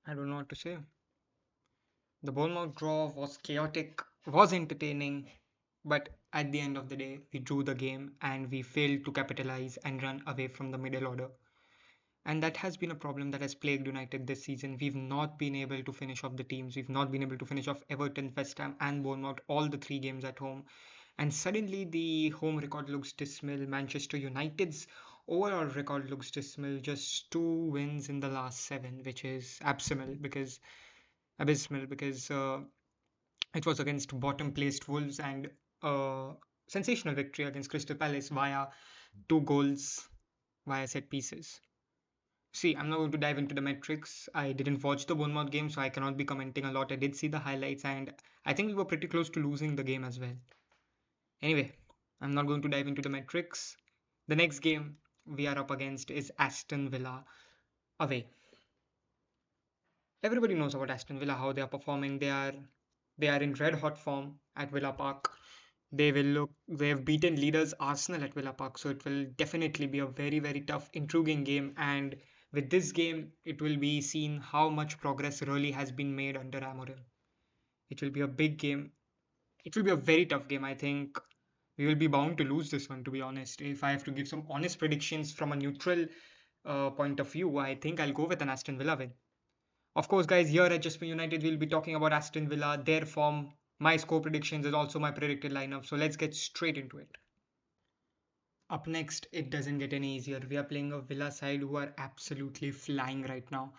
I don't know what to say. The Bournemouth draw was chaotic, was entertaining, but at the end of the day, we drew the game and we failed to capitalize and run away from the middle order. And that has been a problem that has plagued United this season. We've not been able to finish off the teams. We've not been able to finish off Everton, West Ham, and Bournemouth, all the three games at home. And suddenly the home record looks dismal. Manchester United's overall record looks dismal. Just two wins in the last seven, which is abysmal because it was against bottom placed Wolves and a sensational victory against Crystal Palace via two goals via set pieces. See, I'm not going to dive into the metrics. I didn't watch the Bournemouth game, so I cannot be commenting a lot. I did see the highlights, and I think we were pretty close to losing the game as well. Anyway, I'm not going to dive into the metrics. The next game we are up against is Aston Villa away. Everybody knows about Aston Villa, how they are performing. They are in red hot form at Villa Park. They have beaten leaders Arsenal at Villa Park, so it will definitely be a very, very tough, intriguing game. And with this game, it will be seen how much progress really has been made under Amorim. It will be a big game. It will be a very tough game. I think we will be bound to lose this one, to be honest. If I have to give some honest predictions from a neutral point of view, I think I'll go with an Aston Villa win. Of course, guys, here at Just for United, we'll be talking about Aston Villa, their form, my score predictions, and also my predicted lineup. So let's get straight into it. Up next, it doesn't get any easier. We are playing a Villa side who are absolutely flying right now.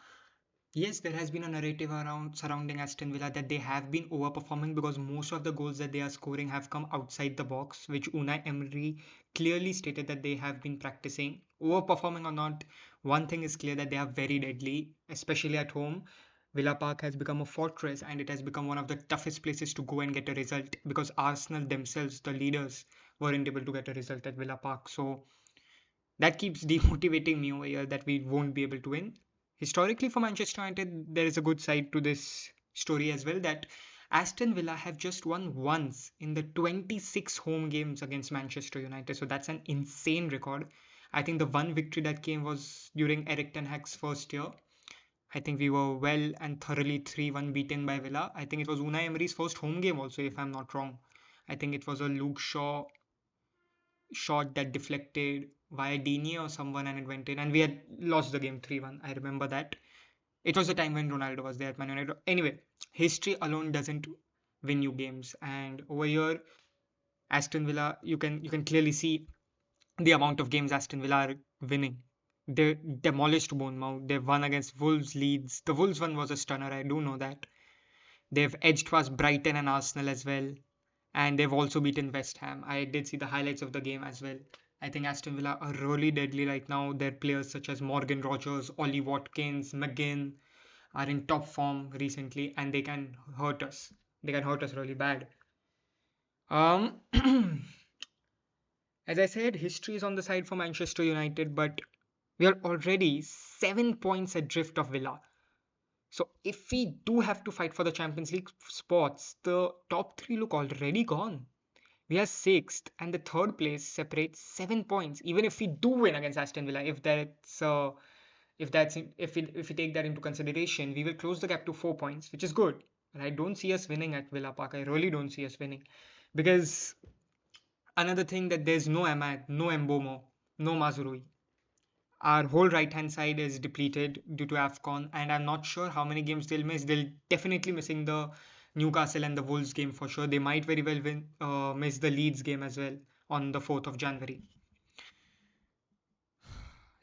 Yes, there has been a narrative around surrounding Aston Villa that they have been overperforming because most of the goals that they are scoring have come outside the box, which Unai Emery clearly stated that they have been practicing. Overperforming or not, one thing is clear that they are very deadly, especially at home. Villa Park has become a fortress and it has become one of the toughest places to go and get a result because Arsenal themselves, the leaders, weren't able to get a result at Villa Park. So that keeps demotivating me over here that we won't be able to win. Historically, for Manchester United, there is a good side to this story as well that Aston Villa have just won once in the 26 home games against Manchester United. So that's an insane record. I think the one victory that came was during Eric Ten Hag's first year. I think we were well and thoroughly 3-1 beaten by Villa. I think it was Unai Emery's first home game also, if I'm not wrong. I think it was a Luke Shaw shot that deflected via Dini or someone and it went in, and we had lost the game 3-1. I remember that. It was the time when Ronaldo was there at Man United. Anyway, history alone doesn't win you games, and over here, Aston Villa, you can clearly see the amount of games Aston Villa are winning. They demolished Bournemouth. They won against Wolves, Leeds. The Wolves one was a stunner. I do know that. They've edged past Brighton and Arsenal as well, and they've also beaten West Ham. I did see the highlights of the game as well. I think Aston Villa are really deadly right now. Their players such as Morgan Rogers, Ollie Watkins, McGinn are in top form recently, and they can hurt us. They can hurt us really bad. Um, as I said, history is on the side for Manchester United, but we are already 7 points adrift of Villa. So if we do have to fight for the Champions League spots, the top three look already gone. We are sixth, and the third place separates 7 points. Even if we do win against Aston Villa, if we take that into consideration, we will close the gap to 4 points, which is good. But I don't see us winning at Villa Park. I really don't see us winning, because another thing that there's no Ahmad, no Mbeumo, no Mazraoui. Our whole right hand side is depleted due to AFCON, and I'm not sure how many games they'll miss. They'll definitely missing the Newcastle and the Wolves game for sure. They might very well miss the Leeds game as well on the 4th of January.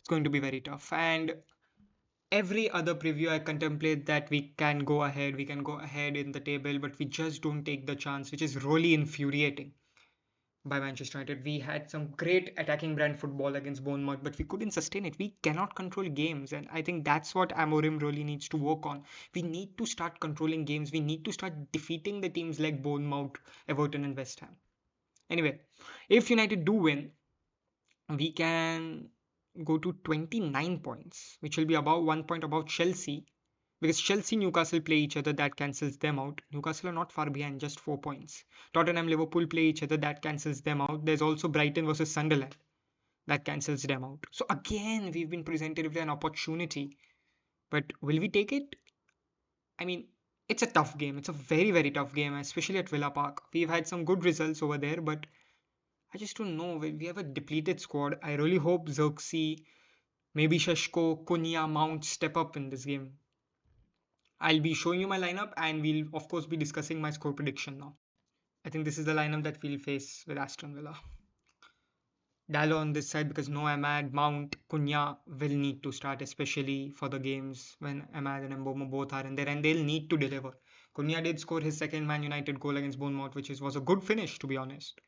It's going to be very tough. And every other preview, I contemplate that we can go ahead in the table, but we just don't take the chance, which is really infuriating by Manchester United. We had some great attacking brand football against Bournemouth, but we couldn't sustain it. We cannot control games, and I think that's what Amorim really needs to work on. We need to start controlling games. We need to start defeating the teams like Bournemouth, Everton, and West Ham. Anyway, if United do win, we can go to 29 points, which will be about 1 point above Chelsea. Because Chelsea Newcastle play each other, that cancels them out. Newcastle are not far behind, just 4 points. Tottenham Liverpool play each other, that cancels them out. There's also Brighton versus Sunderland, that cancels them out. So again, we've been presented with an opportunity, but will we take it? I mean, it's a tough game. It's a very, very tough game, especially at Villa Park. We've had some good results over there, but I just don't know. We have a depleted squad. I really hope Xerxes, maybe Sheshko, Kunya, Mount step up in this game. I'll be showing you my lineup and we'll, of course, be discussing my score prediction now. I think this is the lineup that we'll face with Aston Villa. Dallo on this side because no Ahmad, Mount, Cunha will need to start, especially for the games when Ahmad and Mbeumo both are in there and they'll need to deliver. Cunha did score his second Man United goal against Bournemouth, which was a good finish, to be honest.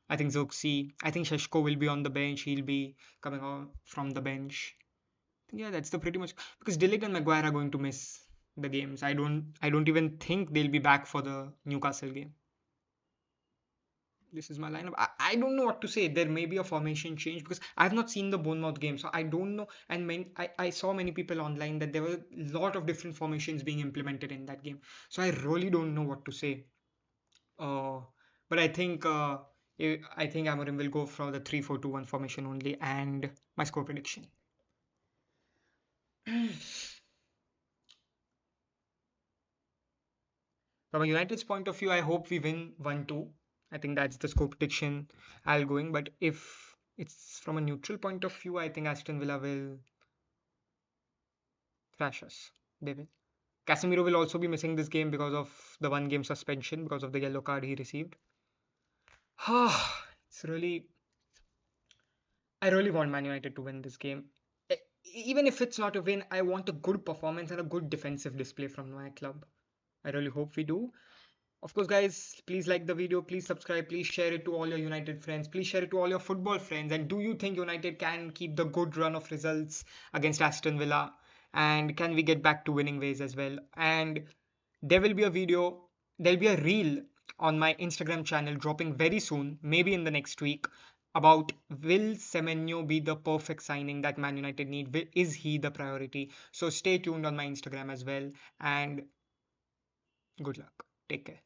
I think Zoxi, I think Sheshko will be on the bench. He'll be coming out from the bench. Yeah, that's the pretty much because Delict and Maguire are going to miss the games. I don't even think they'll be back for the Newcastle game. This is my lineup. I don't know what to say. There may be a formation change because I've not seen the Bournemouth game, so I don't know. And I saw many people online that there were a lot of different formations being implemented in that game. So I really don't know what to say. Uh, but I think Amorim will go for the 3-4-2-1 formation only. And my score prediction. From a United's point of view, I hope we win 1-2. I think that's the score prediction I'll going. But if it's from a neutral point of view, I think Aston Villa will thrash us. They will. Casemiro will also be missing this game because of the one game suspension because of the yellow card he received. It's really I really want Man United to win this game. E- Even if it's not a win, I want a good performance and a good defensive display from my club. I really hope we do. Of course, guys, please like the video, please subscribe, please share it to all your United friends, please share it to all your football friends. And do you think United can keep the good run of results against Aston Villa? And can we get back to winning ways as well? And there will be a video, there'll be a reel on my Instagram channel dropping very soon, maybe in the next week, about will Semenyo be the perfect signing that Man United need? Is he the priority? So stay tuned on my Instagram as well. And good luck. Take care.